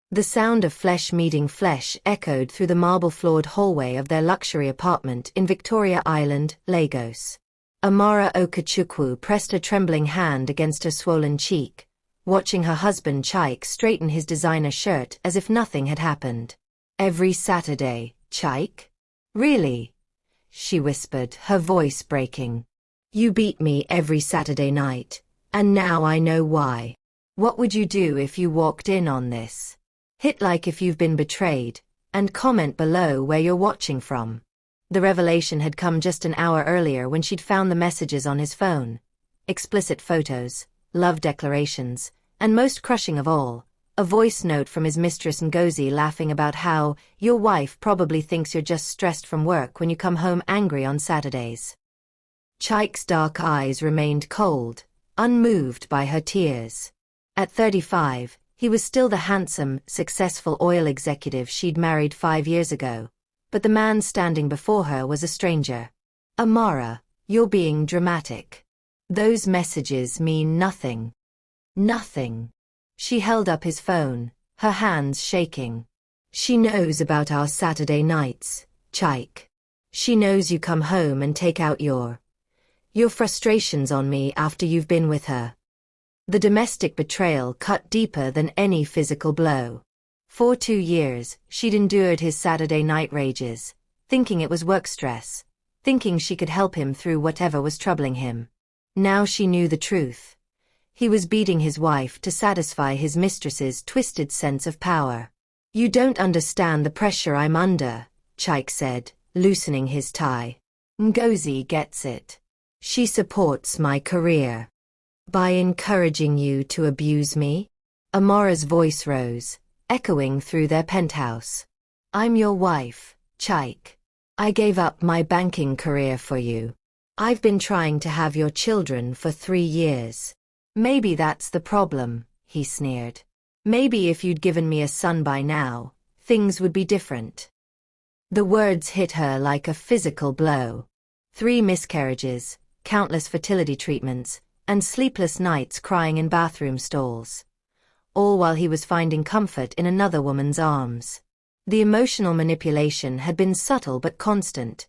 The sound of flesh meeting flesh echoed through the marble-floored hallway of their luxury apartment in Victoria Island, Lagos. Amara Okachukwu pressed a trembling hand against her swollen cheek, watching her husband Chike straighten his designer shirt as if nothing had happened. "Every Saturday, Chike? Really?" she whispered, her voice breaking. "You beat me every Saturday night, and now I know why. What would you do if you walked in on this? Hit like if you've been betrayed, and comment below where you're watching from." The revelation had come just an hour earlier when she'd found the messages on his phone. Explicit photos, love declarations, and most crushing of all, a voice note from his mistress Ngozi laughing about how your wife probably thinks you're just stressed from work when you come home angry on Saturdays. Chike's dark eyes remained cold, unmoved by her tears. At 35, he was still the handsome, successful oil executive she'd married 5 years ago, but the man standing before her was a stranger. "Amara, you're being dramatic. Those messages mean nothing." "Nothing." She held up his phone, her hands shaking. "She knows about our Saturday nights, Chike. She knows you come home and take out your frustrations on me after you've been with her." The domestic betrayal cut deeper than any physical blow. For 2 years, she'd endured his Saturday night rages, thinking it was work stress, thinking she could help him through whatever was troubling him. Now she knew the truth. He was beating his wife to satisfy his mistress's twisted sense of power. "You don't understand the pressure I'm under," Chike said, loosening his tie. "Ngozi gets it. She supports my career. By encouraging you to abuse me?" Amara's voice rose, echoing through their penthouse. "I'm your wife, Chike. I gave up my banking career for you. I've been trying to have your children for 3 years. Maybe that's the problem," he sneered. "Maybe if you'd given me a son by now, things would be different." The words hit her like a physical blow. 3 miscarriages, countless fertility treatments, and sleepless nights crying in bathroom stalls. All while he was finding comfort in another woman's arms. The emotional manipulation had been subtle but constant,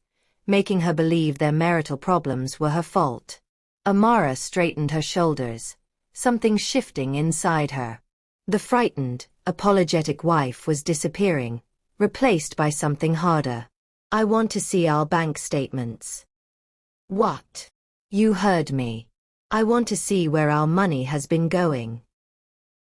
making her believe their marital problems were her fault. Amara straightened her shoulders, something shifting inside her. The frightened, apologetic wife was disappearing, replaced by something harder. "I want to see our bank statements." "What?" "You heard me. I want to see where our money has been going."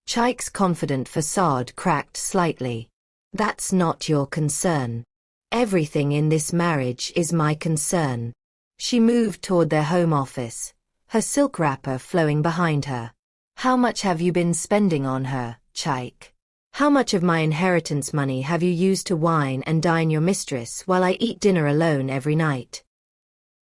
Chike's confident facade cracked slightly. "That's not your concern. Everything in this marriage is my concern." She moved toward their home office, her silk wrapper flowing behind her. "How much have you been spending on her, Chike? How much of my inheritance money have you used to wine and dine your mistress while I eat dinner alone every night?"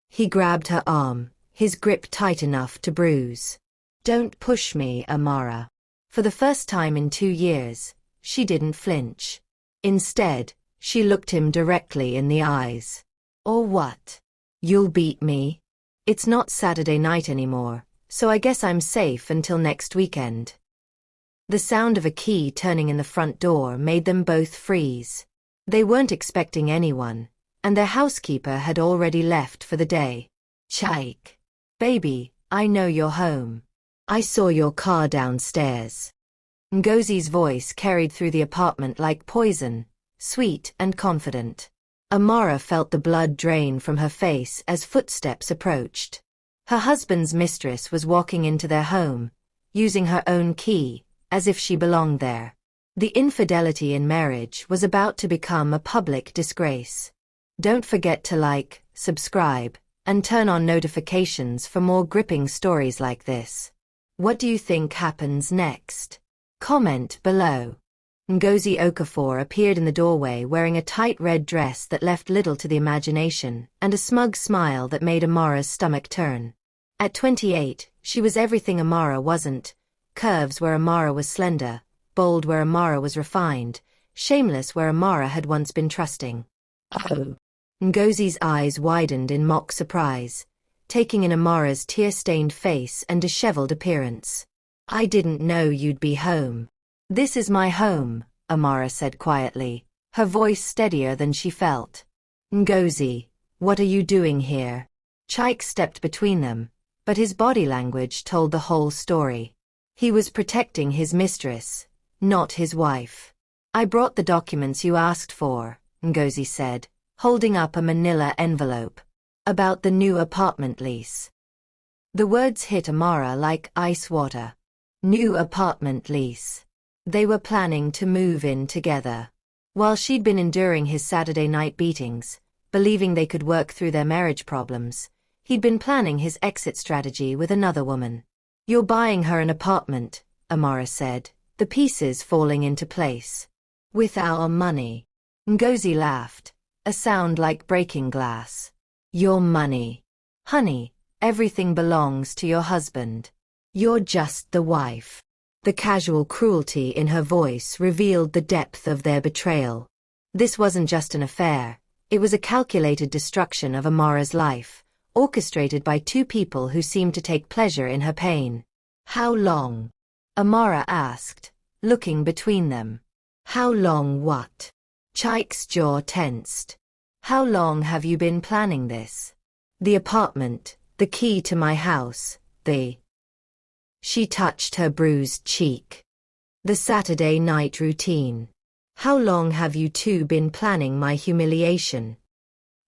He grabbed her arm, his grip tight enough to bruise. "Don't push me, Amara." For the first time in 2 years, she didn't flinch. Instead, she looked him directly in the eyes. "Or what? You'll beat me? It's not Saturday night anymore, so I guess I'm safe until next weekend." The sound of a key turning in the front door made them both freeze. They weren't expecting anyone, and their housekeeper had already left for the day. "Chike. Baby, I know you're home. I saw your car downstairs." Ngozi's voice carried through the apartment like poison, sweet and confident. Amara felt the blood drain from her face as footsteps approached. Her husband's mistress was walking into their home, using her own key, as if she belonged there. The infidelity in marriage was about to become a public disgrace. Don't forget to like, subscribe, and turn on notifications for more gripping stories like this. What do you think happens next? Comment below. Ngozi Okafor appeared in the doorway wearing a tight red dress that left little to the imagination and a smug smile that made Amara's stomach turn. At 28, she was everything Amara wasn't: curves where Amara was slender, bold where Amara was refined, shameless where Amara had once been trusting. "Oh." Ngozi's eyes widened in mock surprise, taking in Amara's tear-stained face and disheveled appearance. "I didn't know you'd be home." "This is my home," Amara said quietly, her voice steadier than she felt. Ngozi, what are you doing here? Chaik stepped between them, but his body language told the whole story. He was protecting his mistress, not his wife. I brought the documents you asked for, Ngozi said, holding up a manila envelope. About the new apartment lease. The words hit Amara like ice water. New apartment lease. They were planning to move in together. While she'd been enduring his Saturday night beatings, believing they could work through their marriage problems, he'd been planning his exit strategy with another woman. You're buying her an apartment, Amara said, the pieces falling into place. With our money. Ngozi laughed, a sound like breaking glass. Your money. Honey, everything belongs to your husband. You're just the wife. The casual cruelty in her voice revealed the depth of their betrayal. This wasn't just an affair, it was a calculated destruction of Amara's life, orchestrated by two people who seemed to take pleasure in her pain. How long? Amara asked, looking between them. How long what? Chaik's jaw tensed. How long have you been planning this? The apartment, the key to my house, She touched her bruised cheek. The Saturday night routine. How long have you two been planning my humiliation?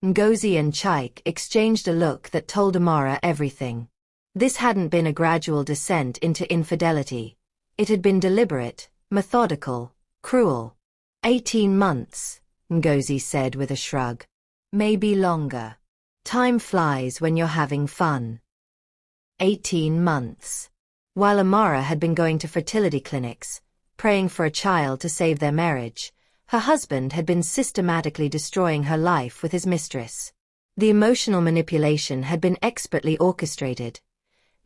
Ngozi and Chaik exchanged a look that told Amara everything. This hadn't been a gradual descent into infidelity. It had been deliberate, methodical, cruel. 18 months, Ngozi said with a shrug. Maybe longer. Time flies when you're having fun. 18 months. While Amara had been going to fertility clinics, praying for a child to save their marriage, her husband had been systematically destroying her life with his mistress. The emotional manipulation had been expertly orchestrated,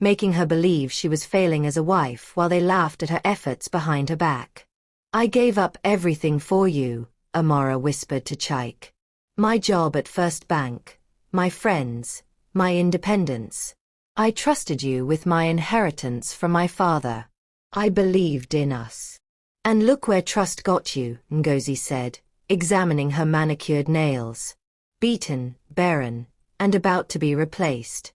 making her believe she was failing as a wife while they laughed at her efforts behind her back. I gave up everything for you, Amara whispered to Chaik. My job at First Bank, my friends, my independence. I trusted you with my inheritance from my father. I believed in us. And look where trust got you, Ngozi said, examining her manicured nails. Beaten, barren, and about to be replaced.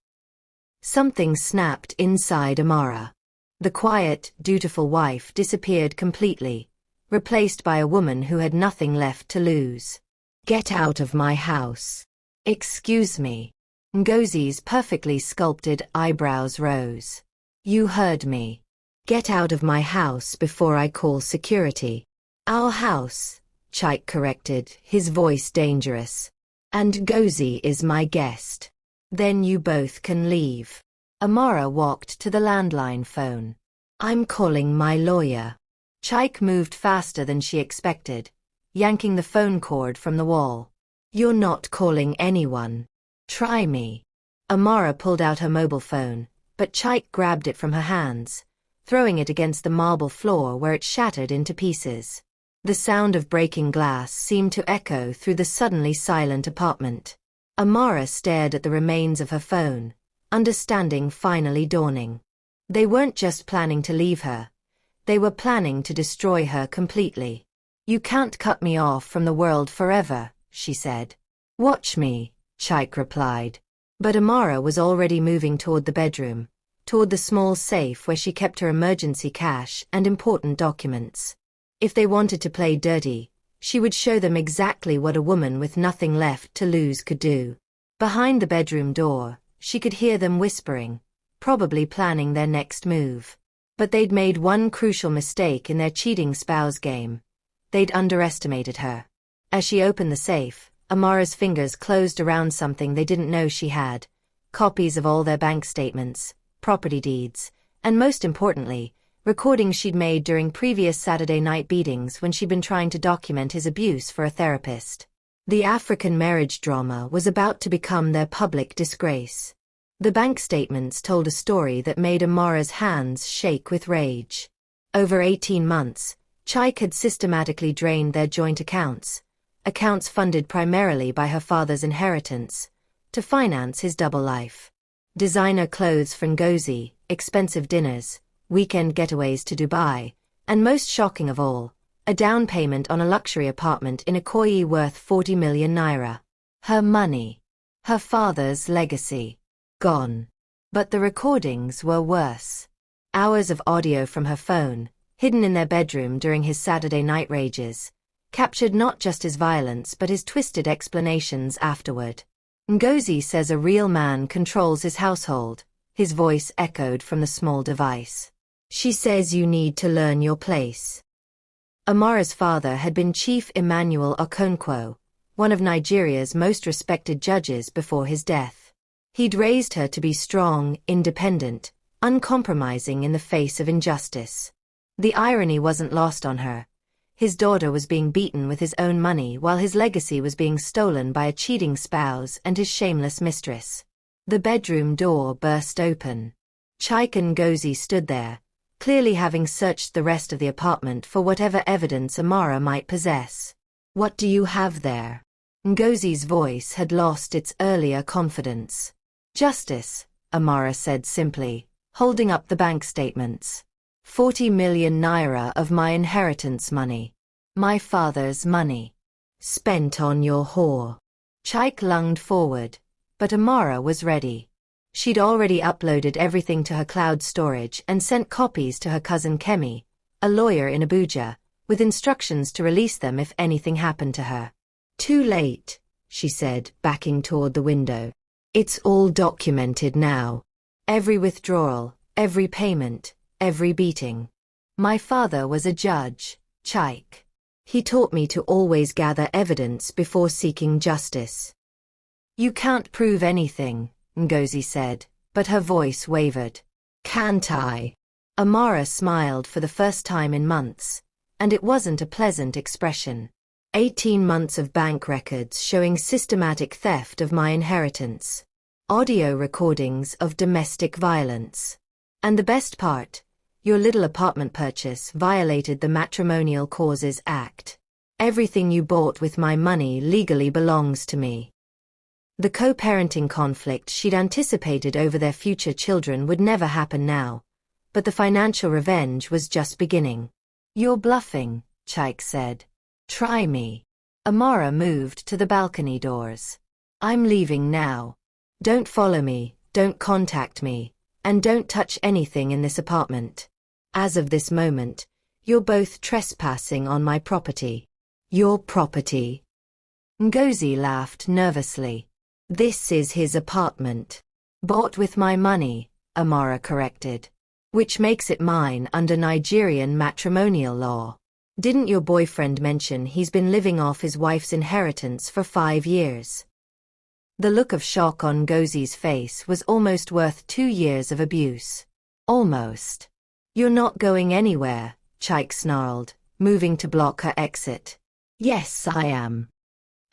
Something snapped inside Amara. The quiet, dutiful wife disappeared completely, replaced by a woman who had nothing left to lose. Get out of my house. Excuse me. Ngozi's perfectly sculpted eyebrows rose. You heard me. Get out of my house before I call security. Our house, Chaik corrected, his voice dangerous. And Ngozi is my guest. Then you both can leave. Amara walked to the landline phone. I'm calling my lawyer. Chaik moved faster than she expected, yanking the phone cord from the wall. You're not calling anyone. Try me. Amara pulled out her mobile phone, but Chaik grabbed it from her hands, throwing it against the marble floor where it shattered into pieces. The sound of breaking glass seemed to echo through the suddenly silent apartment. Amara stared at the remains of her phone, understanding finally dawning. They weren't just planning to leave her. They were planning to destroy her completely. You can't cut me off from the world forever, she said. Watch me, Chaik replied. But Amara was already moving toward the bedroom, toward the small safe where she kept her emergency cash and important documents. If they wanted to play dirty, she would show them exactly what a woman with nothing left to lose could do. Behind the bedroom door, she could hear them whispering, probably planning their next move. But they'd made one crucial mistake in their cheating spouse game. They'd underestimated her. As she opened the safe, Amara's fingers closed around something they didn't know she had. Copies of all their bank statements, property deeds, and most importantly, recordings she'd made during previous Saturday night beatings when she'd been trying to document his abuse for a therapist. The African marriage drama was about to become their public disgrace. The bank statements told a story that made Amara's hands shake with rage. Over 18 months, Chaik had systematically drained their joint accounts funded primarily by her father's inheritance, to finance his double life. Designer clothes from Ngozi, expensive dinners, weekend getaways to Dubai, and most shocking of all, A down payment on a luxury apartment in Ikoyi worth 40 million naira. Her money. Her father's legacy. Gone. But the recordings were worse. Hours of audio from her phone, hidden in their bedroom during his Saturday night rages, captured not just his violence but his twisted explanations afterward. Ngozi says a real man controls his household, his voice echoed from the small device. She says you need to learn your place. Amara's father had been Chief Emmanuel Okonkwo, one of Nigeria's most respected judges before his death. He'd raised her to be strong, independent, uncompromising in the face of injustice. The irony wasn't lost on her. His daughter was being beaten with his own money while his legacy was being stolen by a cheating spouse and his shameless mistress. The bedroom door burst open. Chike and Ngozi stood there, clearly having searched the rest of the apartment for whatever evidence Amara might possess. What do you have there? Ngozi's voice had lost its earlier confidence. Justice, Amara said simply, holding up the bank statements. 40 million naira of my inheritance money. My father's money. Spent on your whore. Chike lunged forward, but Amara was ready. She'd already uploaded everything to her cloud storage and sent copies to her cousin Kemi, a lawyer in Abuja, with instructions to release them if anything happened to her. Too late, she said, backing toward the window. It's all documented now. Every withdrawal, every payment, every beating. My father was a judge, Chike. He taught me to always gather evidence before seeking justice. You can't prove anything, Ngozi said, but her voice wavered. Can't I? Amara smiled for the first time in months, and it wasn't a pleasant expression. 18 months of bank records showing systematic theft of my inheritance. Audio recordings of domestic violence. And the best part, your little apartment purchase violated the Matrimonial Causes Act. Everything you bought with my money legally belongs to me. The co-parenting conflict she'd anticipated over their future children would never happen now, but the financial revenge was just beginning. You're bluffing, Chike said. Try me. Amara moved to the balcony doors. I'm leaving now. Don't follow me, don't contact me, and don't touch anything in this apartment. As of this moment, you're both trespassing on my property. Your property? Ngozi laughed nervously. This is his apartment. Bought with my money, Amara corrected. Which makes it mine under Nigerian matrimonial law. Didn't your boyfriend mention he's been living off his wife's inheritance for 5 years? The look of shock on Ngozi's face was almost worth 2 years of abuse. Almost. You're not going anywhere, Chike snarled, moving to block her exit. Yes, I am.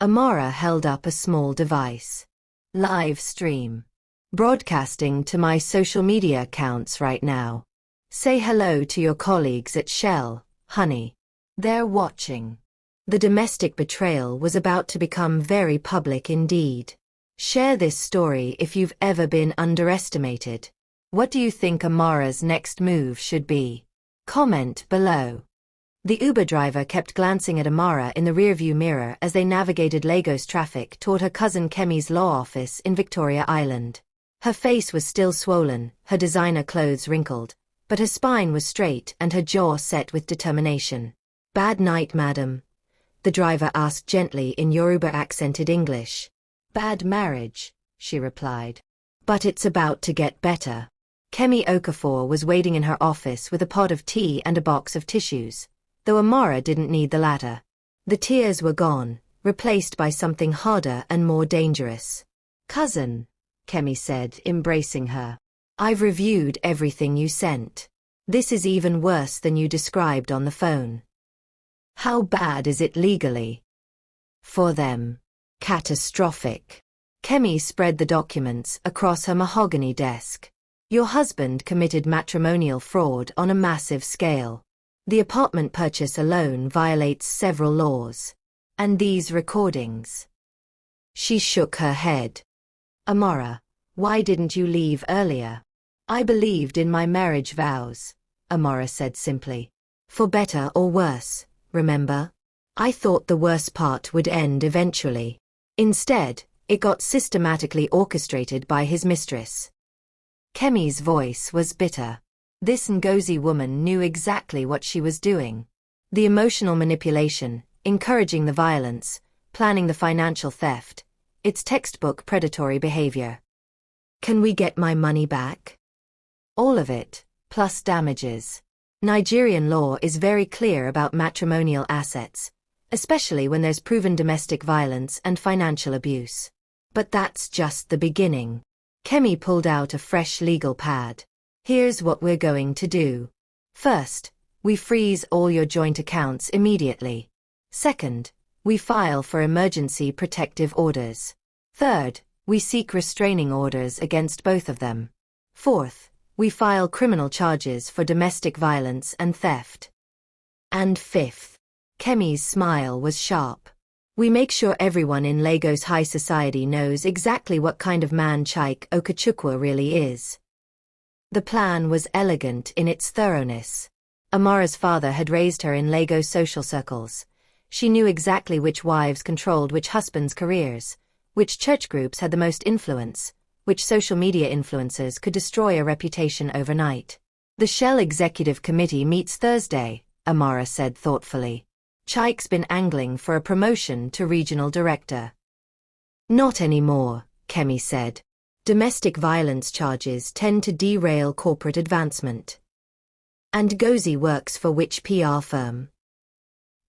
Amara held up a small device. Live stream. Broadcasting to my social media accounts right now. Say hello to your colleagues at Shell, honey. They're watching. The domestic betrayal was about to become very public indeed. Share this story if you've ever been underestimated. What do you think Amara's next move should be? Comment below. The Uber driver kept glancing at Amara in the rearview mirror as they navigated Lagos traffic toward her cousin Kemi's law office in Victoria Island. Her face was still swollen, her designer clothes wrinkled, but her spine was straight and her jaw set with determination. Bad night, madam? The driver asked gently in Yoruba-accented English. Bad marriage, she replied. But it's about to get better. Kemi Okafor was waiting in her office with a pot of tea and a box of tissues, though Amara didn't need the latter. The tears were gone, replaced by something harder and more dangerous. Cousin, Kemi said, embracing her. I've reviewed everything you sent. This is even worse than you described on the phone. How bad is it legally? For them. Catastrophic. Kemi spread the documents across her mahogany desk. Your husband committed matrimonial fraud on a massive scale. The apartment purchase alone violates several laws. And these recordings. She shook her head. Amara, why didn't you leave earlier? I believed in my marriage vows, Amara said simply. For better or worse, remember? I thought the worst part would end eventually. Instead, it got systematically orchestrated by his mistress. Kemi's voice was bitter. This Ngozi woman knew exactly what she was doing. The emotional manipulation, encouraging the violence, planning the financial theft. It's textbook predatory behavior. Can we get my money back? All of it, plus damages. Nigerian law is very clear about matrimonial assets, especially when there's proven domestic violence and financial abuse. But that's just the beginning. Kemi pulled out a fresh legal pad. Here's what we're going to do. First, we freeze all your joint accounts immediately. Second, we file for emergency protective orders. Third, we seek restraining orders against both of them. Fourth, we file criminal charges for domestic violence and theft. And fifth, Kemi's smile was sharp. We make sure everyone in Lagos high society knows exactly what kind of man Chike Okechukwu really is. The plan was elegant in its thoroughness. Amara's father had raised her in Lagos social circles. She knew exactly which wives controlled which husbands' careers, which church groups had the most influence, which social media influencers could destroy a reputation overnight. The Shell Executive Committee meets Thursday, Amara said thoughtfully. Chike's been angling for a promotion to regional director. Not anymore, Kemi said. Domestic violence charges tend to derail corporate advancement. And Ngozi works for which PR firm?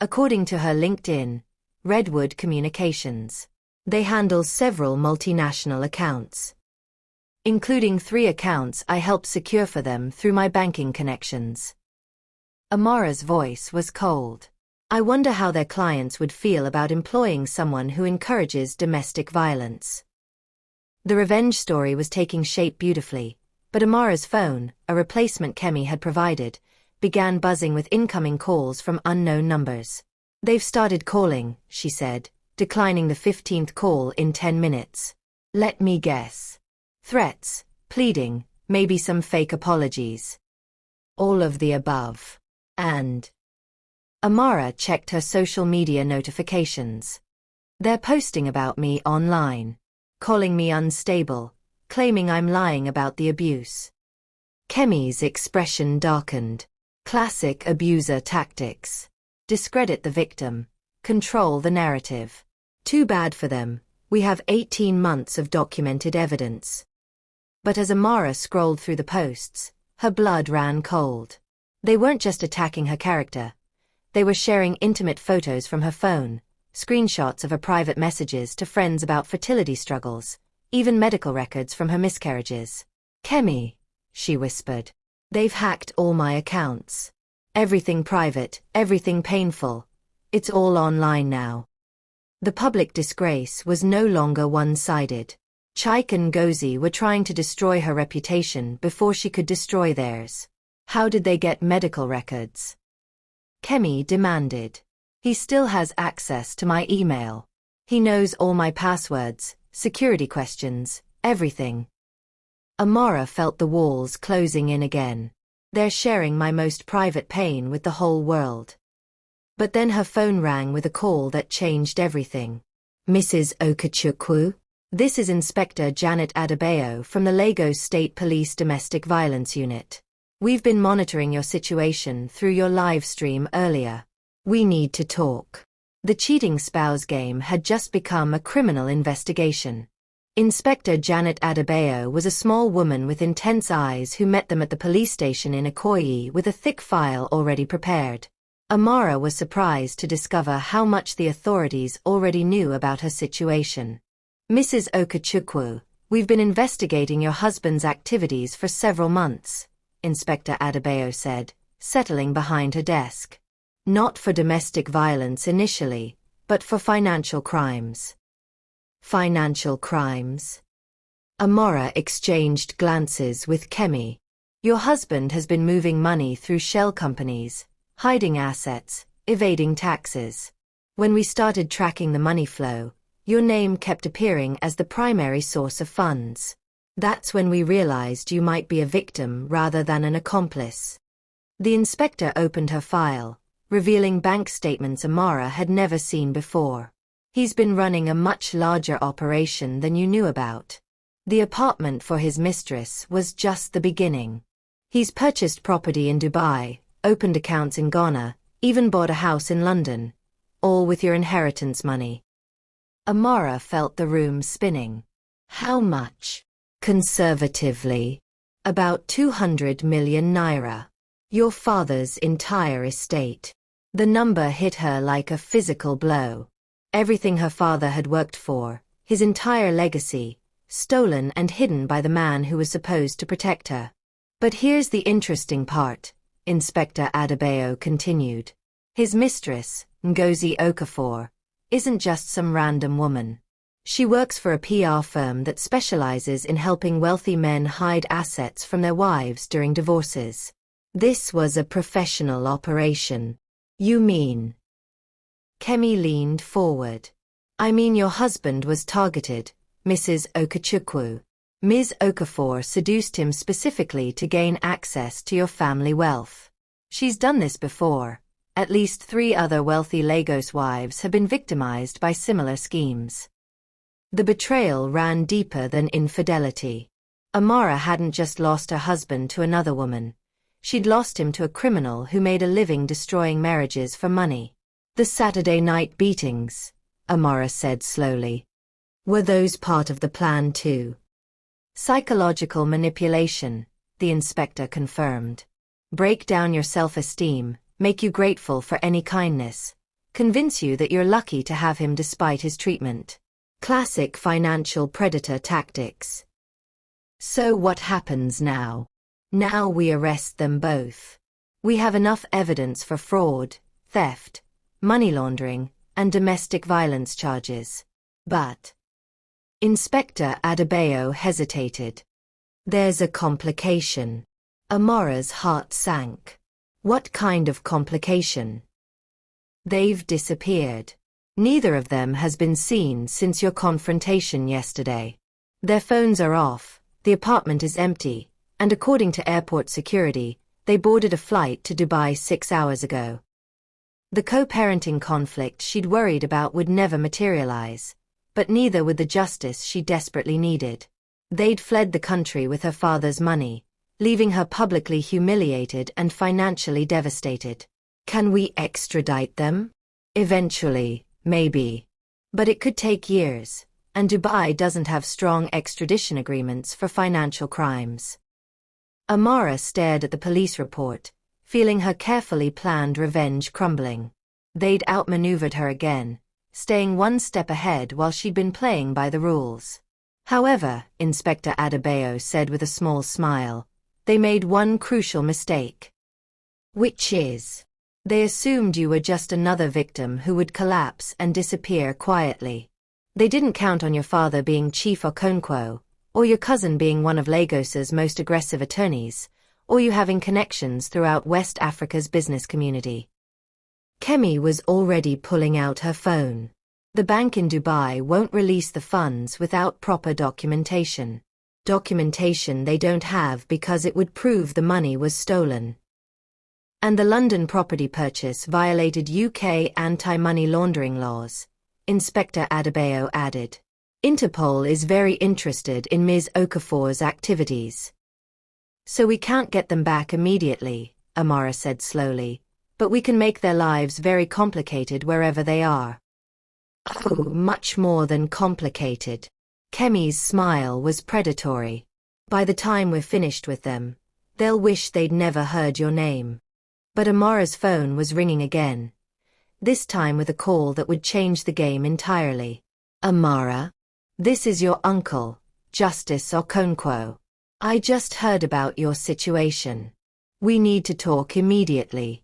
According to her LinkedIn, Redwood Communications. They handle several multinational accounts, including 3 accounts I helped secure for them through my banking connections. Amara's voice was cold. I wonder how their clients would feel about employing someone who encourages domestic violence. The revenge story was taking shape beautifully, but Amara's phone, a replacement Kemi had provided, began buzzing with incoming calls from unknown numbers. They've started calling, she said, declining the 15th call in 10 minutes. Let me guess. Threats, pleading, maybe some fake apologies. All of the above. And Amara checked her social media notifications. They're posting about me online, calling me unstable, claiming I'm lying about the abuse. Kemi's expression darkened. Classic abuser tactics. Discredit the victim, control the narrative. Too bad for them, we have 18 months of documented evidence. But as Amara scrolled through the posts, her blood ran cold. They weren't just attacking her character. They were sharing intimate photos from her phone, screenshots of her private messages to friends about fertility struggles, even medical records from her miscarriages. Kemi, she whispered. They've hacked all my accounts. Everything private, everything painful. It's all online now. The public disgrace was no longer one-sided. Chike and Ngozi were trying to destroy her reputation before she could destroy theirs. How did they get medical records? Kemi demanded. He still has access to my email. He knows all my passwords, security questions, everything. Amara felt the walls closing in again. They're sharing my most private pain with the whole world. But then her phone rang with a call that changed everything. Mrs. Okechukwu? This is Inspector Janet Adebayo from the Lagos State Police Domestic Violence Unit. We've been monitoring your situation through your live stream earlier. We need to talk. The cheating spouse game had just become a criminal investigation. Inspector Janet Adebayo was a small woman with intense eyes who met them at the police station in Ikoyi with a thick file already prepared. Amara was surprised to discover how much the authorities already knew about her situation. Mrs. Okechukwu, we've been investigating your husband's activities for several months, Inspector Adebayo said, settling behind her desk. Not for domestic violence initially, but for financial crimes. Financial crimes? Amara exchanged glances with Kemi. Your husband has been moving money through shell companies, hiding assets, evading taxes. When we started tracking the money flow, your name kept appearing as the primary source of funds. That's when we realized you might be a victim rather than an accomplice. The inspector opened her file, revealing bank statements Amara had never seen before. He's been running a much larger operation than you knew about. The apartment for his mistress was just the beginning. He's purchased property in Dubai, opened accounts in Ghana, even bought a house in London, all with your inheritance money. Amara felt the room spinning. How much? Conservatively, about 200 million naira. Your father's entire estate. The number hit her like a physical blow. Everything her father had worked for, his entire legacy, stolen and hidden by the man who was supposed to protect her. But here's the interesting part, Inspector Adebayo continued. His mistress, Ngozi Okafor, isn't just some random woman. She works for a PR firm that specializes in helping wealthy men hide assets from their wives during divorces. This was a professional operation. You mean? Kemi leaned forward. I mean your husband was targeted, Mrs. Okechukwu. Ms. Okafor seduced him specifically to gain access to your family wealth. She's done this before. At least 3 other wealthy Lagos wives have been victimized by similar schemes. The betrayal ran deeper than infidelity. Amara hadn't just lost her husband to another woman. She'd lost him to a criminal who made a living destroying marriages for money. The Saturday night beatings, Amara said slowly. Were those part of the plan too? Psychological manipulation, the inspector confirmed. Break down your self-esteem, make you grateful for any kindness, convince you that you're lucky to have him despite his treatment. Classic financial predator tactics. So what happens now? Now we arrest them both. We have enough evidence for fraud, theft, money laundering, and domestic violence charges. But Inspector Adebayo hesitated. There's a complication. Amara's heart sank. What kind of complication? They've disappeared. Neither of them has been seen since your confrontation yesterday. Their phones are off, the apartment is empty, and according to airport security, they boarded a flight to Dubai 6 hours ago. The co-parenting conflict she'd worried about would never materialize, but neither would the justice she desperately needed. They'd fled the country with her father's money, leaving her publicly humiliated and financially devastated. Can we extradite them? Eventually, maybe. But it could take years, and Dubai doesn't have strong extradition agreements for financial crimes. Amara stared at the police report, feeling her carefully planned revenge crumbling. They'd outmaneuvered her again, staying one step ahead while she'd been playing by the rules. However, Inspector Adebayo said with a small smile, they made one crucial mistake. Which is? They assumed you were just another victim who would collapse and disappear quietly. They didn't count on your father being Chief Okonkwo, or your cousin being one of Lagos's most aggressive attorneys, or you having connections throughout West Africa's business community. Kemi was already pulling out her phone. The bank in Dubai won't release the funds without proper documentation. Documentation they don't have because it would prove the money was stolen. And the London property purchase violated UK anti-money laundering laws, Inspector Adebayo added. Interpol is very interested in Ms. Okafor's activities. So we can't get them back immediately, Amara said slowly, but we can make their lives very complicated wherever they are. Oh, much more than complicated. Kemi's smile was predatory. By the time we're finished with them, they'll wish they'd never heard your name. But Amara's phone was ringing again, this time with a call that would change the game entirely. Amara? This is your uncle, Justice Okonkwo. I just heard about your situation. We need to talk immediately.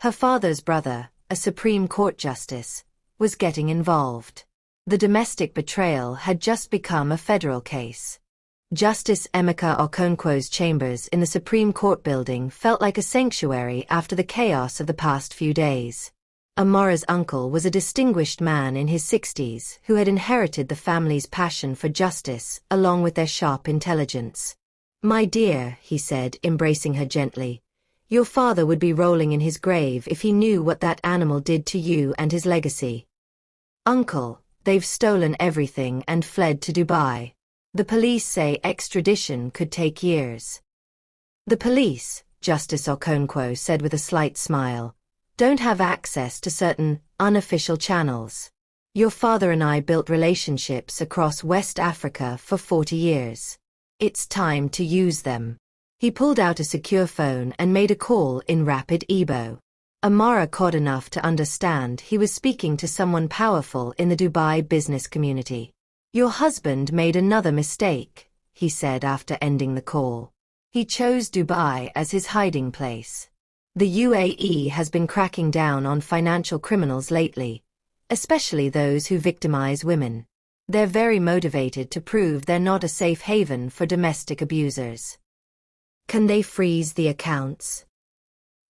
Her father's brother, a Supreme Court justice, was getting involved. The domestic betrayal had just become a federal case. Justice Emeka Okonkwo's chambers in the Supreme Court building felt like a sanctuary after the chaos of the past few days. Amara's uncle was a distinguished man in his 60s who had inherited the family's passion for justice along with their sharp intelligence. My dear, he said, embracing her gently, Your father would be rolling in his grave if he knew what that animal did to you and his legacy. Uncle, they've stolen everything and fled to Dubai. The police say extradition could take years. The police, Justice Okonkwo said with a slight smile, don't have access to certain unofficial channels. Your father and I built relationships across West Africa for 40 years. It's time to use them. He pulled out a secure phone and made a call in rapid Igbo. Amara caught enough to understand he was speaking to someone powerful in the Dubai business community. Your husband made another mistake, he said after ending the call. He chose Dubai as his hiding place. The UAE has been cracking down on financial criminals lately, especially those who victimize women. They're very motivated to prove they're not a safe haven for domestic abusers. Can they freeze the accounts?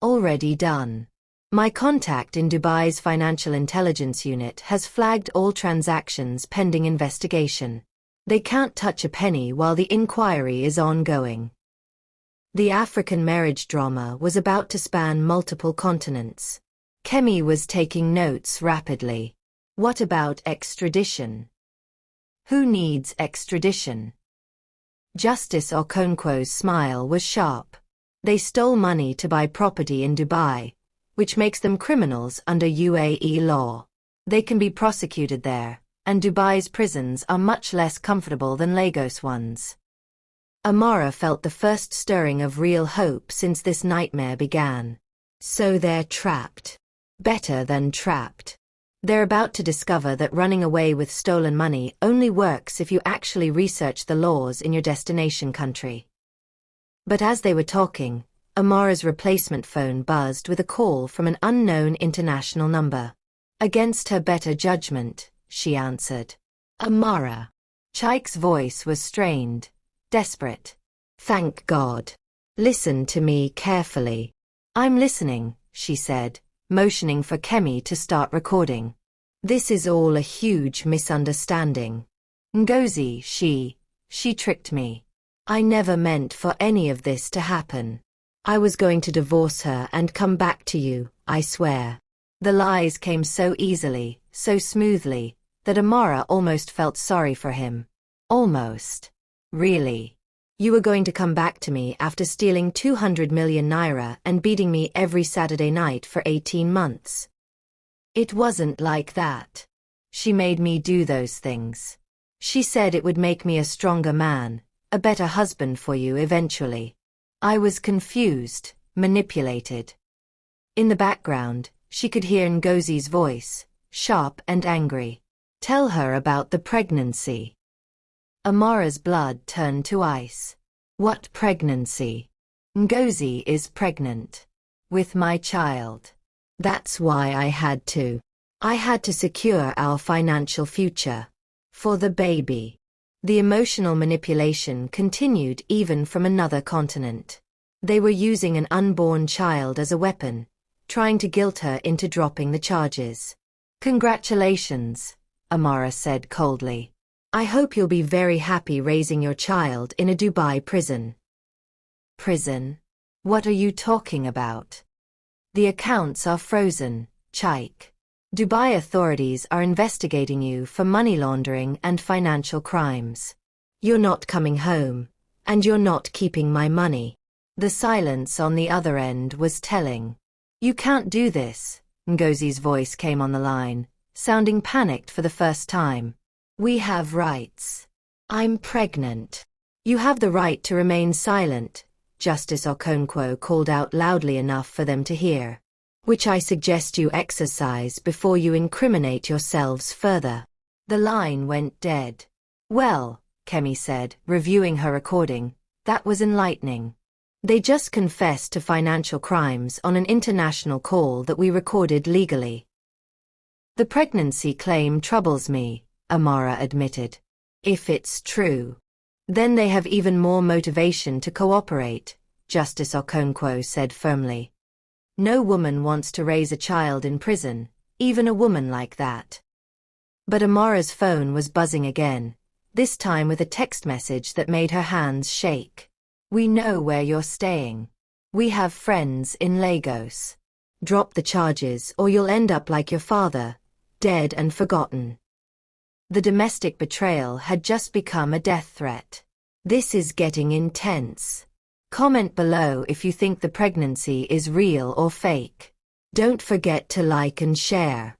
Already done. My contact in Dubai's Financial Intelligence Unit has flagged all transactions pending investigation. They can't touch a penny while the inquiry is ongoing. The African marriage drama was about to span multiple continents. Kemi was taking notes rapidly. What about extradition? Who needs extradition? Justice Okonkwo's smile was sharp. They stole money to buy property in Dubai, which makes them criminals under UAE law. They can be prosecuted there, and Dubai's prisons are much less comfortable than Lagos ones. Amara felt the first stirring of real hope since this nightmare began. So they're trapped. Better than trapped. They're about to discover that running away with stolen money only works if you actually research the laws in your destination country. But as they were talking, Amara's replacement phone buzzed with a call from an unknown international number. Against her better judgment, she answered. Amara. Chaik's voice was strained, desperate. Thank God. Listen to me carefully. I'm listening, she said, motioning for Kemi to start recording. This is all a huge misunderstanding. Ngozi, she tricked me. I never meant for any of this to happen. I was going to divorce her and come back to you, I swear. The lies came so easily, so smoothly, that Amara almost felt sorry for him. Almost. Really. You were going to come back to me after stealing 200 million naira and beating me every Saturday night for 18 months. It wasn't like that. She made me do those things. She said it would make me a stronger man, a better husband for you eventually. I was confused, manipulated. In the background, she could hear Ngozi's voice, sharp and angry. Tell her about the pregnancy. Amara's blood turned to ice. What pregnancy? Ngozi is pregnant. With my child. That's why I had to. I had to secure our financial future. For the baby. The emotional manipulation continued even from another continent. They were using an unborn child as a weapon, trying to guilt her into dropping the charges. Congratulations, Amara said coldly. I hope you'll be very happy raising your child in a Dubai prison. Prison? What are you talking about? The accounts are frozen, Chaik. Dubai authorities are investigating you for money laundering and financial crimes. You're not coming home, and you're not keeping my money. The silence on the other end was telling. You can't do this, Ngozi's voice came on the line, sounding panicked for the first time. We have rights. I'm pregnant. You have the right to remain silent, Justice Okonkwo called out loudly enough for them to hear. Which I suggest you exercise before you incriminate yourselves further. The line went dead. Well, Kemi said, reviewing her recording, that was enlightening. They just confessed to financial crimes on an international call that we recorded legally. The pregnancy claim troubles me, Amara admitted. If it's true. Then they have even more motivation to cooperate, Justice Okonkwo said firmly. No woman wants to raise a child in prison, even a woman like that. But Amara's phone was buzzing again, this time with a text message that made her hands shake. We know where you're staying. We have friends in Lagos. Drop the charges or you'll end up like your father, dead and forgotten. The domestic betrayal had just become a death threat. This is getting intense. Comment below if you think the pregnancy is real or fake. Don't forget to like and share.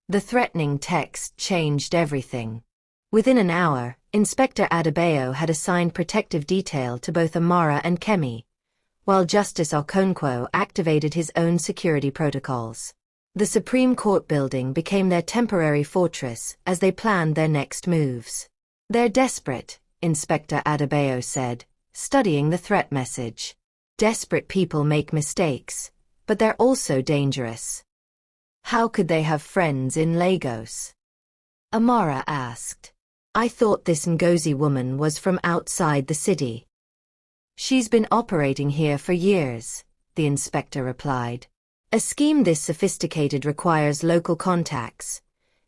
The threatening text changed everything. Within an hour, Inspector Adebayo had assigned protective detail to both Amara and Kemi, while Justice Okonkwo activated his own security protocols. The Supreme Court building became their temporary fortress as they planned their next moves. They're desperate, Inspector Adebayo said, studying the threat message. Desperate people make mistakes, but they're also dangerous. How could they have friends in Lagos? Amara asked. I thought this Ngozi woman was from outside the city. She's been operating here for years, the inspector replied. A scheme this sophisticated requires local contacts,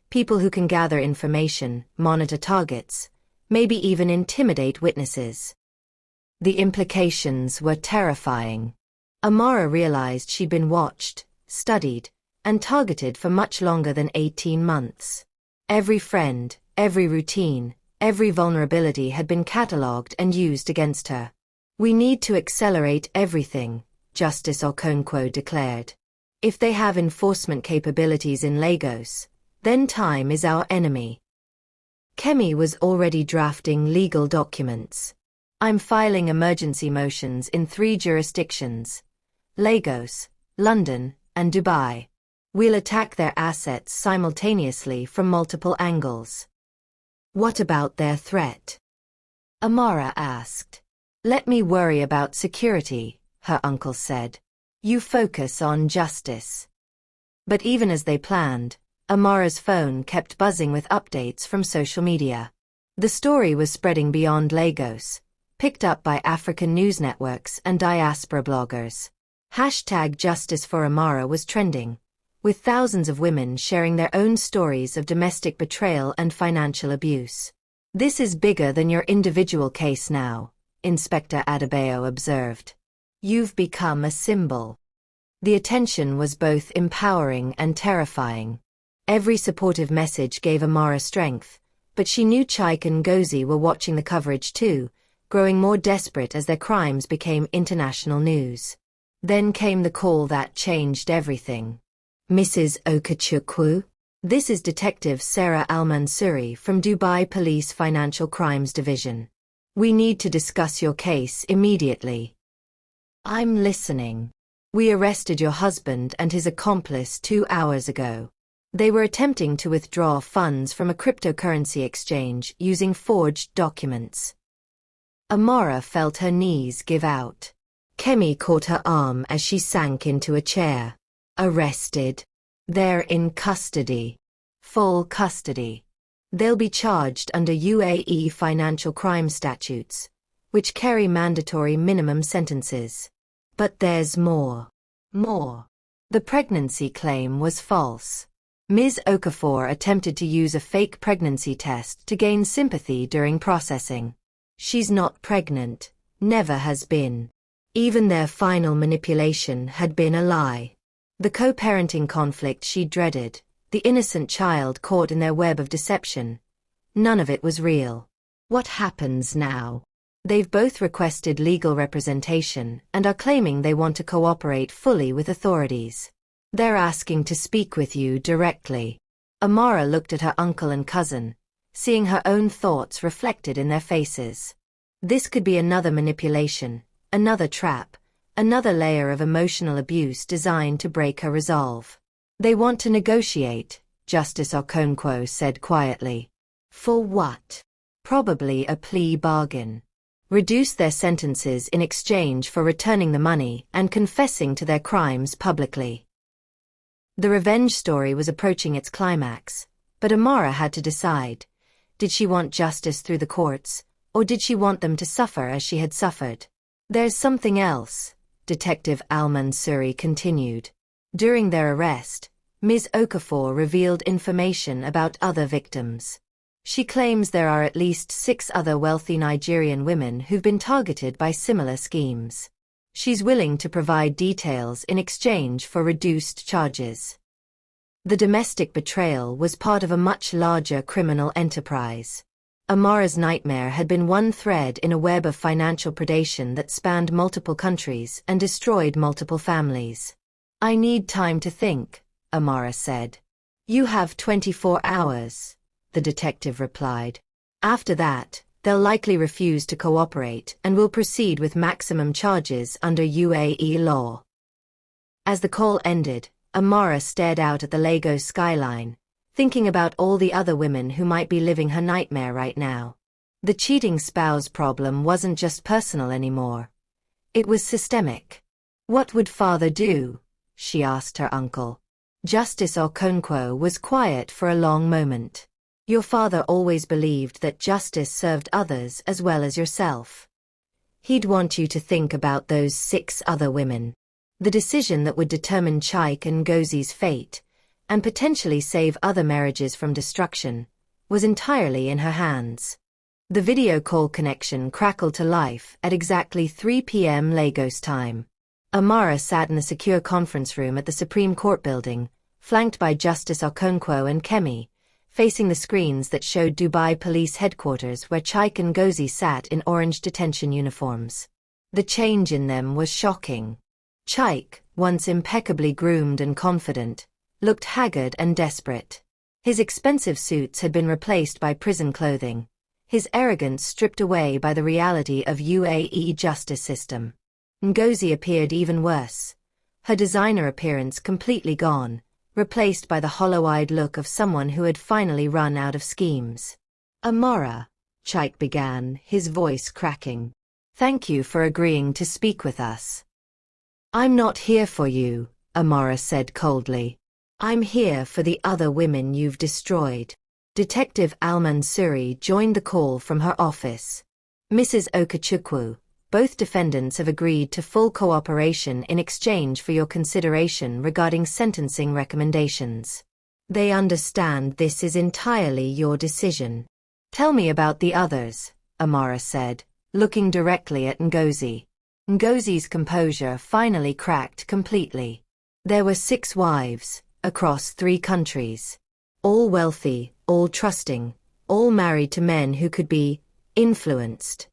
people who can gather information, monitor targets, maybe even intimidate witnesses. The implications were terrifying. Amara realized she'd been watched, studied, and targeted for much longer than 18 months. Every friend, every routine, every vulnerability had been catalogued and used against her. We need to accelerate everything, Justice Okonkwo declared. If they have enforcement capabilities in Lagos, then time is our enemy. Kemi was already drafting legal documents. I'm filing emergency motions in 3 jurisdictions: Lagos, London, and Dubai. We'll attack their assets simultaneously from multiple angles. What about their threat? Amara asked. Let me worry about security, her uncle said. You focus on justice. But even as they planned, Amara's phone kept buzzing with updates from social media. The story was spreading beyond Lagos, picked up by African news networks and diaspora bloggers. #Justice for Amara was trending, with thousands of women sharing their own stories of domestic betrayal and financial abuse. This is bigger than your individual case now, Inspector Adebayo observed. You've become a symbol. The attention was both empowering and terrifying. Every supportive message gave Amara strength, but she knew Chike and Ngozi were watching the coverage too, growing more desperate as their crimes became international news. Then came the call that changed everything. Mrs. Okechukwu? This is Detective Sarah Al-Mansuri from Dubai Police Financial Crimes Division. We need to discuss your case immediately. I'm listening. We arrested your husband and his accomplice 2 hours ago. They were attempting to withdraw funds from a cryptocurrency exchange using forged documents. Amara felt her knees give out. Kemi caught her arm as she sank into a chair. Arrested. They're in custody. Full custody. They'll be charged under UAE financial crime statutes, which carry mandatory minimum sentences. But there's more. More. The pregnancy claim was false. Ms. Okafor attempted to use a fake pregnancy test to gain sympathy during processing. She's not pregnant, never has been. Even their final manipulation had been a lie. The co-parenting conflict she dreaded, the innocent child caught in their web of deception, none of it was real. What happens now? They've both requested legal representation and are claiming they want to cooperate fully with authorities. They're asking to speak with you directly. Amara looked at her uncle and cousin, seeing her own thoughts reflected in their faces. This could be another manipulation, another trap, another layer of emotional abuse designed to break her resolve. They want to negotiate, Justice Okonkwo said quietly. For what? Probably a plea bargain. Reduce their sentences in exchange for returning the money and confessing to their crimes publicly. The revenge story was approaching its climax, but Amara had to decide. Did she want justice through the courts, or did she want them to suffer as she had suffered? There's something else, Detective Al-Mansuri continued. During their arrest, Ms. Okafor revealed information about other victims. She claims there are at least 6 other wealthy Nigerian women who've been targeted by similar schemes. She's willing to provide details in exchange for reduced charges. The domestic betrayal was part of a much larger criminal enterprise. Amara's nightmare had been one thread in a web of financial predation that spanned multiple countries and destroyed multiple families. "I need time to think," Amara said. "You have 24 hours," the detective replied. "After that, they'll likely refuse to cooperate and will proceed with maximum charges under UAE law." As the call ended, Amara stared out at the Lagos skyline, thinking about all the other women who might be living her nightmare right now. The cheating spouse problem wasn't just personal anymore. It was systemic. "What would father do?" she asked her uncle. Justice Okonkwo was quiet for a long moment. "Your father always believed that justice served others as well as yourself. He'd want you to think about those 6 other women. The decision that would determine Chaik and Ngozi's fate, and potentially save other marriages from destruction, was entirely in her hands." The video call connection crackled to life at exactly 3 p.m. Lagos time. Amara sat in the secure conference room at the Supreme Court building, flanked by Justice Okonkwo and Kemi, facing the screens that showed Dubai Police Headquarters where Chaik and Ngozi sat in orange detention uniforms. The change in them was shocking. Chaik, once impeccably groomed and confident, looked haggard and desperate. His expensive suits had been replaced by prison clothing, his arrogance stripped away by the reality of UAE justice system. Ngozi appeared even worse, her designer appearance completely gone, replaced by the hollow-eyed look of someone who had finally run out of schemes. "Amara," Chaik began, his voice cracking. "Thank you for agreeing to speak with us." "I'm not here for you," Amara said coldly. "I'm here for the other women you've destroyed." Detective Al-Mansuri joined the call from her office. "Mrs. Okachukwu, both defendants have agreed to full cooperation in exchange for your consideration regarding sentencing recommendations. They understand this is entirely your decision." "Tell me about the others," Amara said, looking directly at Ngozi. Ngozi's composure finally cracked completely. There were 6 wives, across 3 countries. All wealthy, all trusting, all married to men who could be influenced.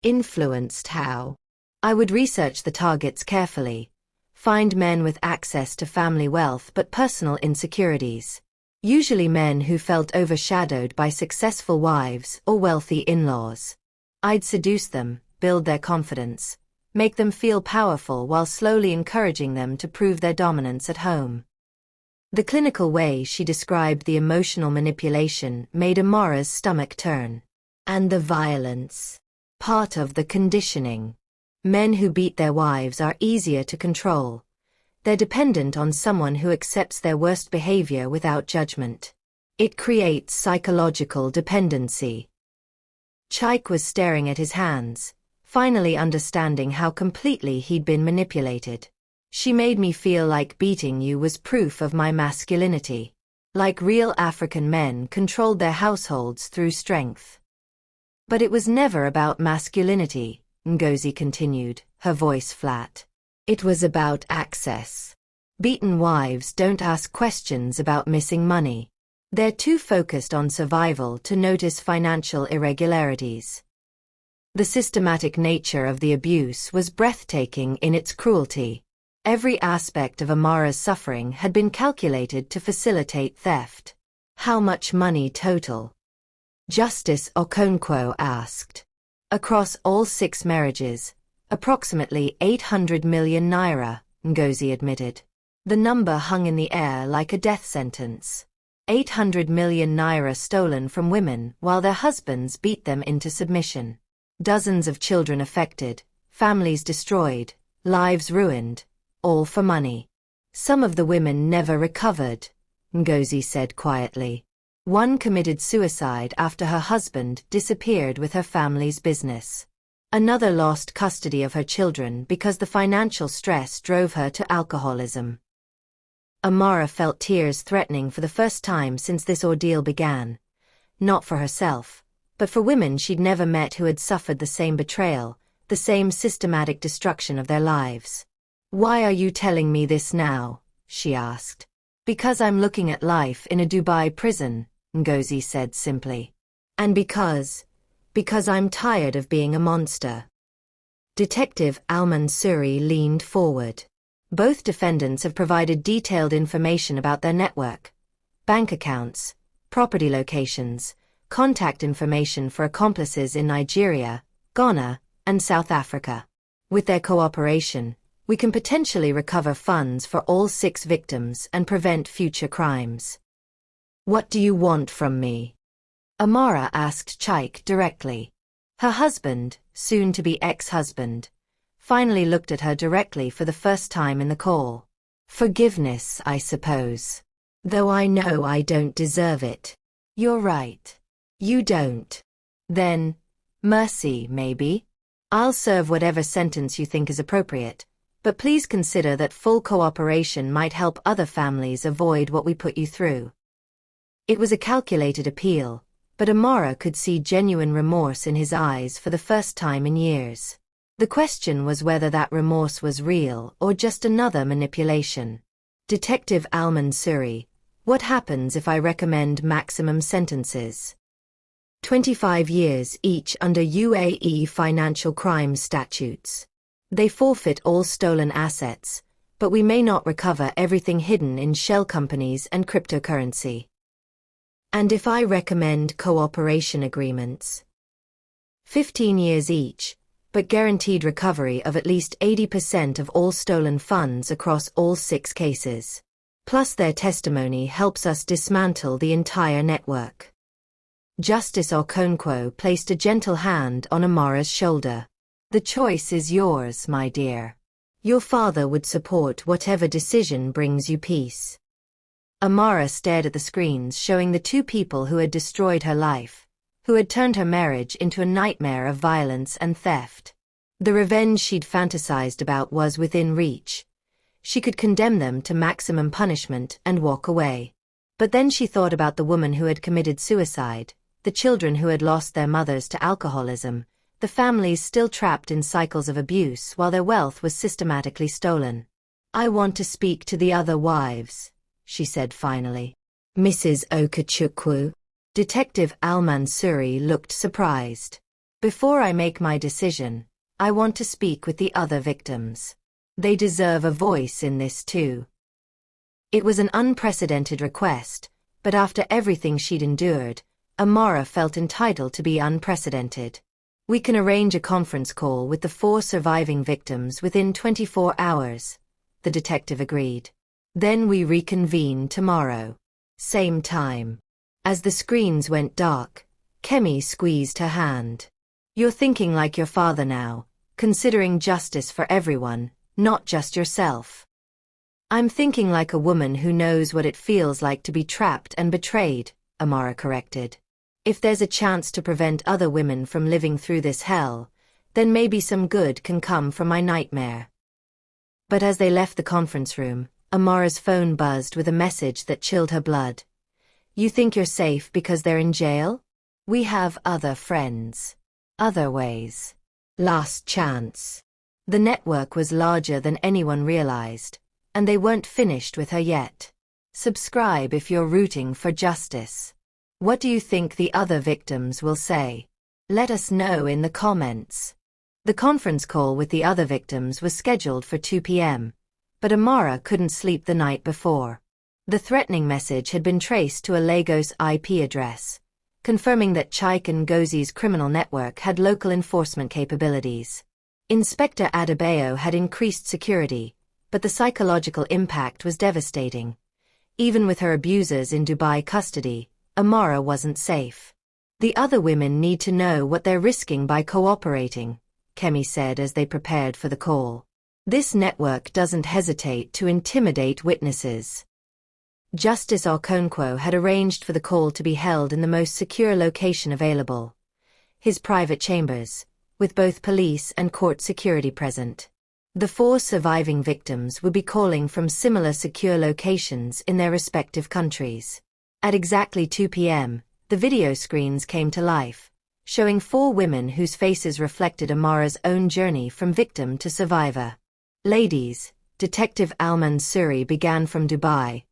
Influenced how? "I would research the targets carefully. Find men with access to family wealth but personal insecurities. Usually men who felt overshadowed by successful wives or wealthy in-laws. I'd seduce them, build their confidence, make them feel powerful while slowly encouraging them to prove their dominance at home." The clinical way she described the emotional manipulation made Amara's stomach turn. "And the violence. Part of the conditioning. Men who beat their wives are easier to control. They're dependent on someone who accepts their worst behavior without judgment. It creates psychological dependency." Chaik was staring at his hands, finally understanding how completely he'd been manipulated. "She made me feel like beating you was proof of my masculinity. Like real African men controlled their households through strength." "But it was never about masculinity," Ngozi continued, her voice flat. "It was about access. Beaten wives don't ask questions about missing money. They're too focused on survival to notice financial irregularities." The systematic nature of the abuse was breathtaking in its cruelty. Every aspect of Amara's suffering had been calculated to facilitate theft. "How much money total?" Justice Okonkwo asked. "Across all 6 marriages, approximately 800 million naira," Ngozi admitted. The number hung in the air like a death sentence. 800 million naira stolen from women while their husbands beat them into submission. Dozens of children affected, families destroyed, lives ruined, all for money. "Some of the women never recovered," Ngozi said quietly. "One committed suicide after her husband disappeared with her family's business. Another lost custody of her children because the financial stress drove her to alcoholism." Amara felt tears threatening for the first time since this ordeal began. Not for herself, but for women she'd never met who had suffered the same betrayal, the same systematic destruction of their lives. "Why are you telling me this now?" she asked. "Because I'm looking at life in a Dubai prison," Ngozi said simply. "And because I'm tired of being a monster." Detective Al-Mansuri leaned forward. Both defendants have provided detailed information about their network, bank accounts, property locations, contact information for accomplices in Nigeria, Ghana, and South Africa. With their cooperation, we can potentially recover funds for all 6 victims and prevent future crimes. "What do you want from me?" Amara asked Chaik directly. Her husband, soon-to-be ex-husband, finally looked at her directly for the first time in the call. "Forgiveness, I suppose. Though I know I don't deserve it." "You're right. You don't." "Then, mercy, maybe? I'll serve whatever sentence you think is appropriate, but please consider that full cooperation might help other families avoid what we put you through." It was a calculated appeal, but Amara could see genuine remorse in his eyes for the first time in years. The question was whether that remorse was real or just another manipulation. "Detective Al-Mansuri, what happens if I recommend maximum sentences?" 25 years each under UAE financial crime statutes. They forfeit all stolen assets, but we may not recover everything hidden in shell companies and cryptocurrency. "And if I recommend cooperation agreements?" 15 years each, but guaranteed recovery of at least 80% of all stolen funds across all 6 cases. Plus their testimony helps us dismantle the entire network. Justice Okonkwo placed a gentle hand on Amara's shoulder. "The choice is yours, my dear. Your father would support whatever decision brings you peace." Amara stared at the screens showing the 2 people who had destroyed her life, who had turned her marriage into a nightmare of violence and theft. The revenge she'd fantasized about was within reach. She could condemn them to maximum punishment and walk away. But then she thought about the woman who had committed suicide, the children who had lost their mothers to alcoholism, the families still trapped in cycles of abuse while their wealth was systematically stolen. "I want to speak to the other wives," she said finally. "Mrs. Okechukwu?" Detective Al-Mansuri looked surprised. "Before I make my decision, I want to speak with the other victims. They deserve a voice in this too." It was an unprecedented request, but after everything she'd endured, Amara felt entitled to be unprecedented. "We can arrange a conference call with the 4 surviving victims within 24 hours, the detective agreed. "Then we reconvene tomorrow. Same time." As the screens went dark, Kemi squeezed her hand. "You're thinking like your father now, considering justice for everyone, not just yourself." "I'm thinking like a woman who knows what it feels like to be trapped and betrayed," Amara corrected. "If there's a chance to prevent other women from living through this hell, then maybe some good can come from my nightmare." But as they left the conference room, Amara's phone buzzed with a message that chilled her blood. "You think you're safe because they're in jail? We have other friends. Other ways. Last chance." The network was larger than anyone realized, and they weren't finished with her yet. Subscribe if you're rooting for justice. What do you think the other victims will say? Let us know in the comments. The conference call with the other victims was scheduled for 2 p.m., but Amara couldn't sleep the night before. The threatening message had been traced to a Lagos IP address, confirming that Chaik and Ngozi's criminal network had local enforcement capabilities. Inspector Adebayo had increased security, but the psychological impact was devastating. Even with her abusers in Dubai custody, Amara wasn't safe. "The other women need to know what they're risking by cooperating," Kemi said as they prepared for the call. "This network doesn't hesitate to intimidate witnesses." Justice Okonkwo had arranged for the call to be held in the most secure location available, his private chambers, with both police and court security present. The 4 surviving victims would be calling from similar secure locations in their respective countries. At exactly 2 p.m., the video screens came to life, showing 4 women whose faces reflected Amara's own journey from victim to survivor. Ladies, Detective Al-Mansuri began from Dubai.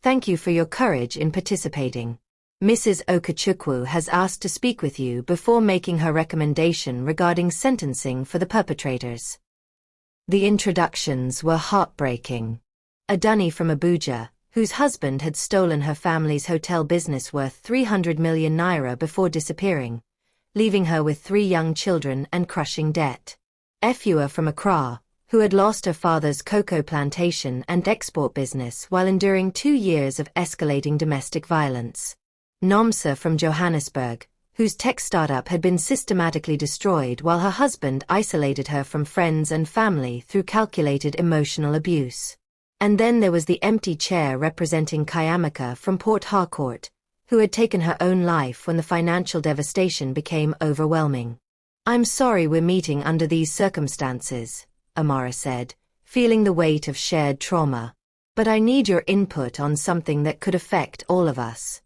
Thank you for your courage in participating. Mrs. Okechukwu has asked to speak with you before making her recommendation regarding sentencing for the perpetrators. The introductions were heartbreaking. Adani from Abuja, whose husband had stolen her family's hotel business worth 300 million naira before disappearing, leaving her with 3 young children and crushing debt. Efua from Accra, who had lost her father's cocoa plantation and export business while enduring 2 years of escalating domestic violence. Nomsa from Johannesburg, whose tech startup had been systematically destroyed while her husband isolated her from friends and family through calculated emotional abuse. And then there was the empty chair representing Kayamaka from Port Harcourt, who had taken her own life when the financial devastation became overwhelming. I'm sorry we're meeting under these circumstances, Amara said, feeling the weight of shared trauma. But I need your input on something that could affect all of us.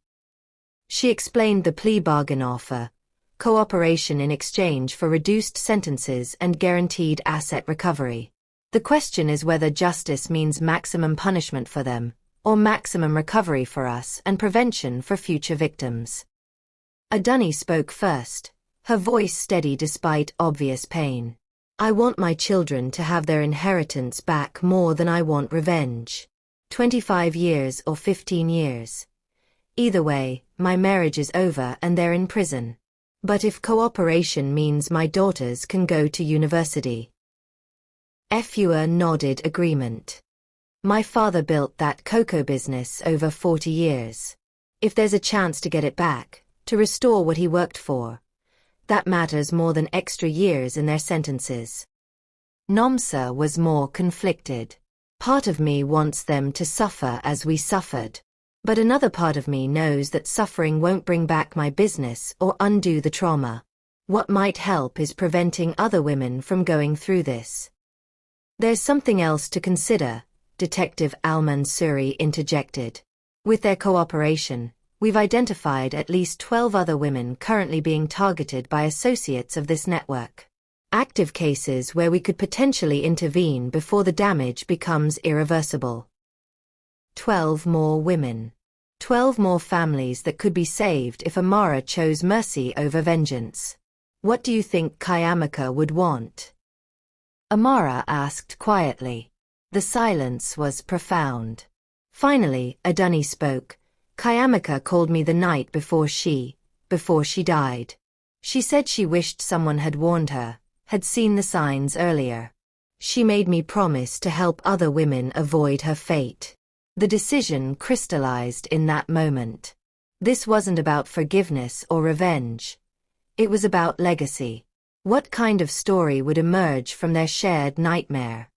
She explained the plea bargain offer, cooperation in exchange for reduced sentences and guaranteed asset recovery. The question is whether justice means maximum punishment for them, or maximum recovery for us and prevention for future victims. Adani spoke first, her voice steady despite obvious pain. I want my children to have their inheritance back more than I want revenge. 25 years or 15 years. Either way, my marriage is over and they're in prison. But if cooperation means my daughters can go to university. Efua nodded agreement. My father built that cocoa business over 40 years. If there's a chance to get it back, to restore what he worked for, that matters more than extra years in their sentences. Nomsa was more conflicted. Part of me wants them to suffer as we suffered. But another part of me knows that suffering won't bring back my business or undo the trauma. What might help is preventing other women from going through this. There's something else to consider, Detective Al-Mansuri interjected. With their cooperation, we've identified at least 12 other women currently being targeted by associates of this network. Active cases where we could potentially intervene before the damage becomes irreversible. 12 more women. 12 more families that could be saved if Amara chose mercy over vengeance. What do you think Kayamaka would want? Amara asked quietly. The silence was profound. Finally, Adani spoke. Kayamaka called me the night before she died. She said she wished someone had warned her, had seen the signs earlier. She made me promise to help other women avoid her fate. The decision crystallized in that moment. This wasn't about forgiveness or revenge. It was about legacy. What kind of story would emerge from their shared nightmare?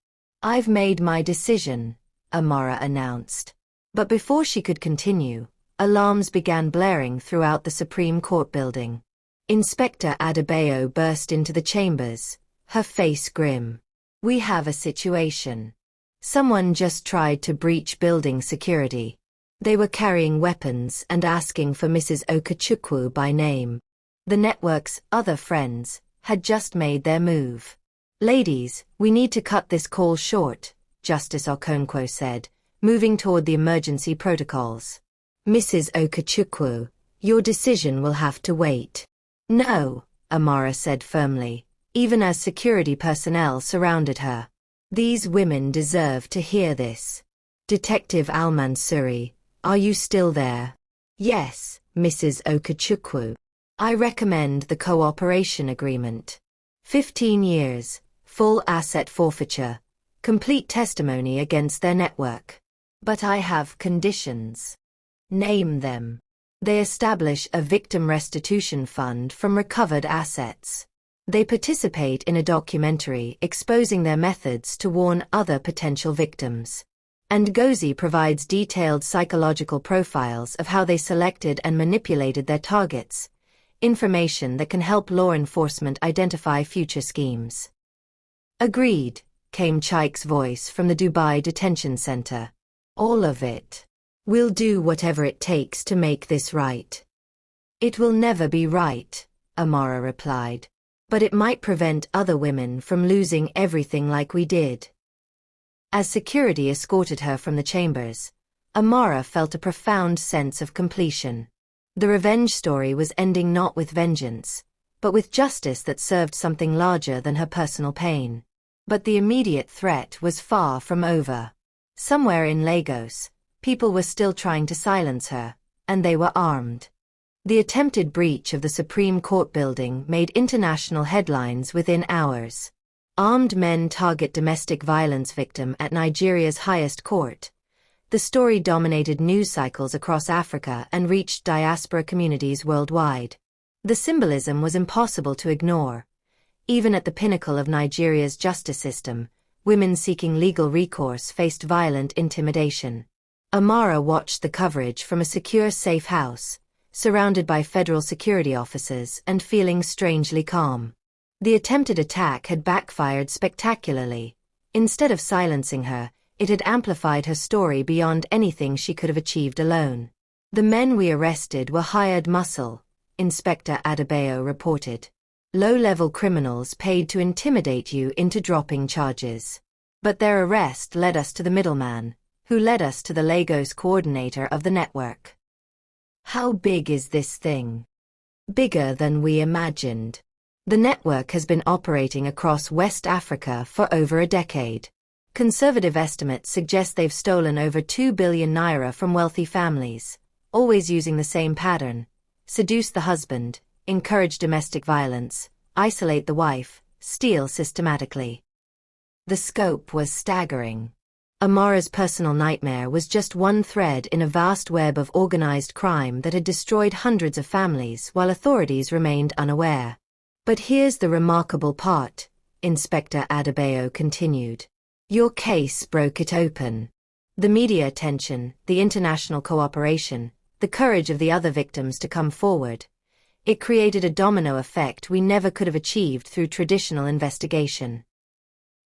I've made my decision, Amara announced. But before she could continue, alarms began blaring throughout the Supreme Court building. Inspector Adebayo burst into the chambers, her face grim. We have a situation. Someone just tried to breach building security. They were carrying weapons and asking for Mrs. Okechukwu by name. The network's other friends had just made their move. Ladies, we need to cut this call short, Justice Okonkwo said, moving toward the emergency protocols. Mrs. Okechukwu, your decision will have to wait. No, Amara said firmly, even as security personnel surrounded her. These women deserve to hear this. Detective Al-Mansuri, are you still there? Yes, Mrs. Okechukwu. I recommend the cooperation agreement. 15 years, full asset forfeiture, complete testimony against their network. But I have conditions. Name them. They establish a victim restitution fund from recovered assets. They participate in a documentary exposing their methods to warn other potential victims. And Gozi provides detailed psychological profiles of how they selected and manipulated their targets, information that can help law enforcement identify future schemes. Agreed, came Chaik's voice from the Dubai detention center. All of it. We'll do whatever it takes to make this right. It will never be right, Amara replied. But it might prevent other women from losing everything like we did. As security escorted her from the chambers, Amara felt a profound sense of completion. The revenge story was ending not with vengeance, but with justice that served something larger than her personal pain. But the immediate threat was far from over. Somewhere in Lagos, people were still trying to silence her, and they were armed. The attempted breach of the Supreme Court building made international headlines within hours. Armed men target domestic violence victim at Nigeria's highest court. The story dominated news cycles across Africa and reached diaspora communities worldwide. The symbolism was impossible to ignore. Even at the pinnacle of Nigeria's justice system, women seeking legal recourse faced violent intimidation. Amara watched the coverage from a secure safe house, surrounded by federal security officers and feeling strangely calm. The attempted attack had backfired spectacularly. Instead of silencing her, it had amplified her story beyond anything she could have achieved alone. "The men we arrested were hired muscle," Inspector Adebayo reported. "Low-level criminals paid to intimidate you into dropping charges. But their arrest led us to the middleman, who led us to the Lagos coordinator of the network." How big is this thing? Bigger than we imagined. The network has been operating across West Africa for over a decade. Conservative estimates suggest they've stolen over 2 billion naira from wealthy families, always using the same pattern: seduce the husband, encourage domestic violence, isolate the wife, steal systematically. The scope was staggering. Amara's personal nightmare was just one thread in a vast web of organized crime that had destroyed hundreds of families while authorities remained unaware. "But here's the remarkable part," Inspector Adebayo continued. "Your case broke it open. The media attention, the international cooperation, the courage of the other victims to come forward. It created a domino effect we never could have achieved through traditional investigation."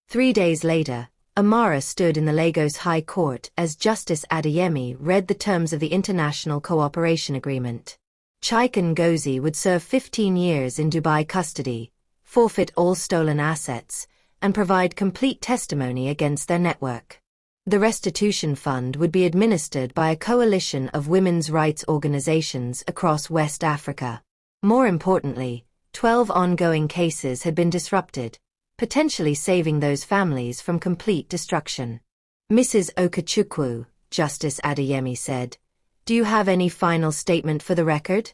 3 days later, Amara stood in the Lagos High Court as Justice Adeyemi read the terms of the International Cooperation Agreement. Chike Ngozi would serve 15 years in Dubai custody, forfeit all stolen assets, and provide complete testimony against their network. The restitution fund would be administered by a coalition of women's rights organizations across West Africa. More importantly, 12 ongoing cases had been disrupted, potentially saving those families from complete destruction. "Mrs. Okechukwu," Justice Adeyemi said, "do you have any final statement for the record?"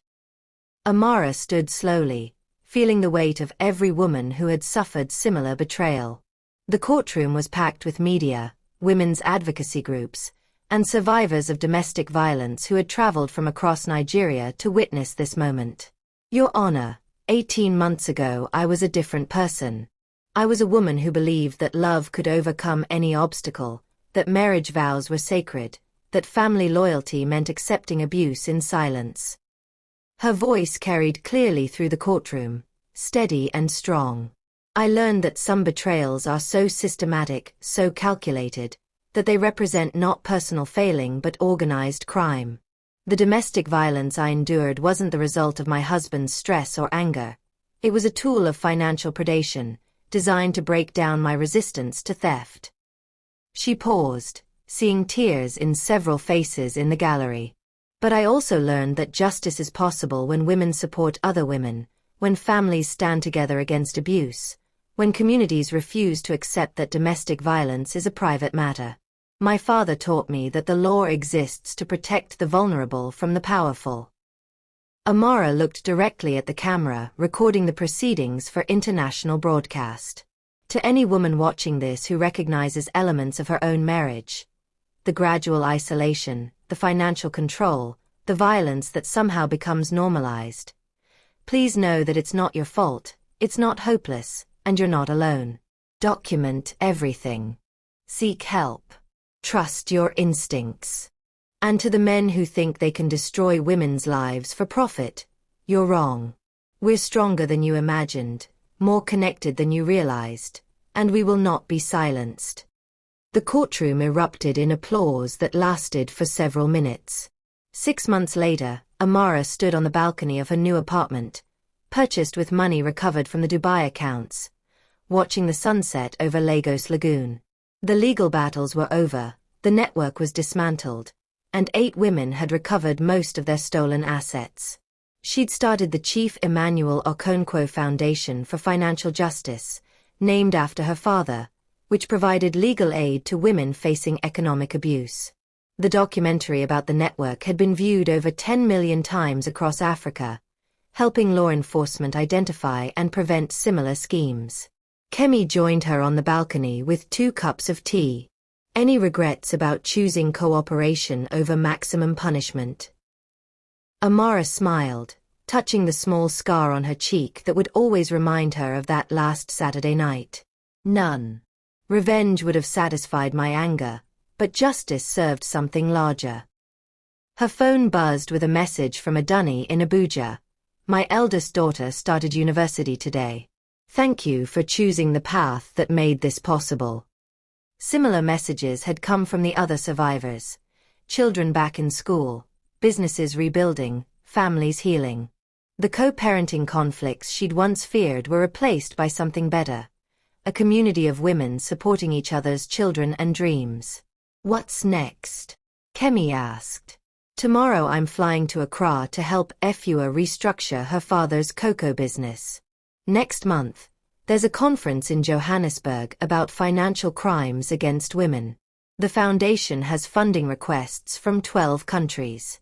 Amara stood slowly, feeling the weight of every woman who had suffered similar betrayal. The courtroom was packed with media, women's advocacy groups, and survivors of domestic violence who had traveled from across Nigeria to witness this moment. "Your Honor, 18 months ago I was a different person. I was a woman who believed that love could overcome any obstacle, that marriage vows were sacred, that family loyalty meant accepting abuse in silence." Her voice carried clearly through the courtroom, steady and strong. "I learned that some betrayals are so systematic, so calculated, that they represent not personal failing but organized crime. The domestic violence I endured wasn't the result of my husband's stress or anger. It was a tool of financial predation, designed to break down my resistance to theft." She paused, seeing tears in several faces in the gallery. "But I also learned that justice is possible when women support other women, when families stand together against abuse, when communities refuse to accept that domestic violence is a private matter. My father taught me that the law exists to protect the vulnerable from the powerful." Amara looked directly at the camera, recording the proceedings for international broadcast. To any woman watching this who recognizes elements of her own marriage, the gradual isolation, the financial control, the violence that somehow becomes normalized, please know that it's not your fault, it's not hopeless, and you're not alone. Document everything. Seek help. Trust your instincts. And to the men who think they can destroy women's lives for profit, you're wrong. We're stronger than you imagined, more connected than you realized, and we will not be silenced. The courtroom erupted in applause that lasted for several minutes. 6 months later, Amara stood on the balcony of her new apartment, purchased with money recovered from the Dubai accounts, watching the sunset over Lagos Lagoon. The legal battles were over, the network was dismantled, and 8 women had recovered most of their stolen assets. She'd started the Chief Emmanuel Okonkwo Foundation for Financial Justice, named after her father, which provided legal aid to women facing economic abuse. The documentary about the network had been viewed over 10 million times across Africa, helping law enforcement identify and prevent similar schemes. Kemi joined her on the balcony with 2 cups of tea. Any regrets about choosing cooperation over maximum punishment? Amara smiled, touching the small scar on her cheek that would always remind her of that last Saturday night. None. Revenge would have satisfied my anger, but justice served something larger. Her phone buzzed with a message from a dunny in Abuja. My eldest daughter started university today. Thank you for choosing the path that made this possible. Similar messages had come from the other survivors. Children back in school, businesses rebuilding, families healing. The co-parenting conflicts she'd once feared were replaced by something better. A community of women supporting each other's children and dreams. What's next? Kemi asked. Tomorrow I'm flying to Accra to help Efua restructure her father's cocoa business. Next month, there's a conference in Johannesburg about financial crimes against women. The foundation has funding requests from 12 countries.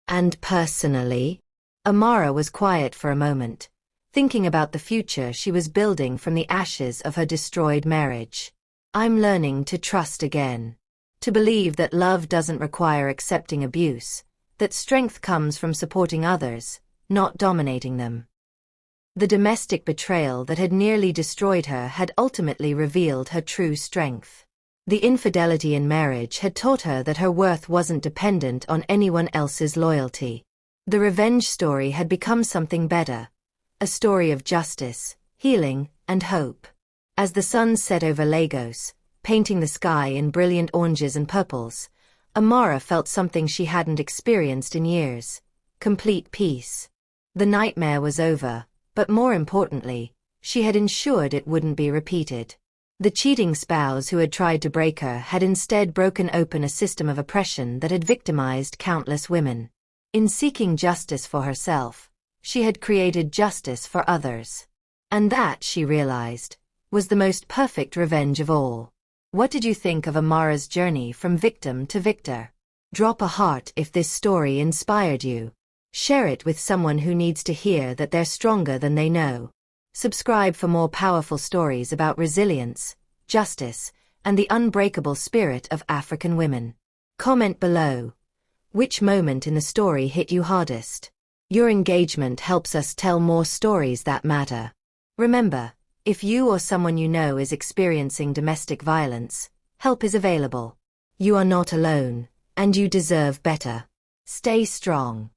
And personally? Amara was quiet for a moment, thinking about the future she was building from the ashes of her destroyed marriage. I'm learning to trust again. To believe that love doesn't require accepting abuse, that strength comes from supporting others, not dominating them. The domestic betrayal that had nearly destroyed her had ultimately revealed her true strength. The infidelity in marriage had taught her that her worth wasn't dependent on anyone else's loyalty. The revenge story had become something better, a story of justice, healing, and hope. As the sun set over Lagos, painting the sky in brilliant oranges and purples, Amara felt something she hadn't experienced in years: complete peace. The nightmare was over, but more importantly, she had ensured it wouldn't be repeated. The cheating spouse who had tried to break her had instead broken open a system of oppression that had victimized countless women. In seeking justice for herself, she had created justice for others. And that, she realized, was the most perfect revenge of all. What did you think of Amara's journey from victim to victor? Drop a heart if this story inspired you. Share it with someone who needs to hear that they're stronger than they know. Subscribe for more powerful stories about resilience, justice, and the unbreakable spirit of African women. Comment below. Which moment in the story hit you hardest? Your engagement helps us tell more stories that matter. Remember, if you or someone you know is experiencing domestic violence, help is available. You are not alone, and you deserve better. Stay strong.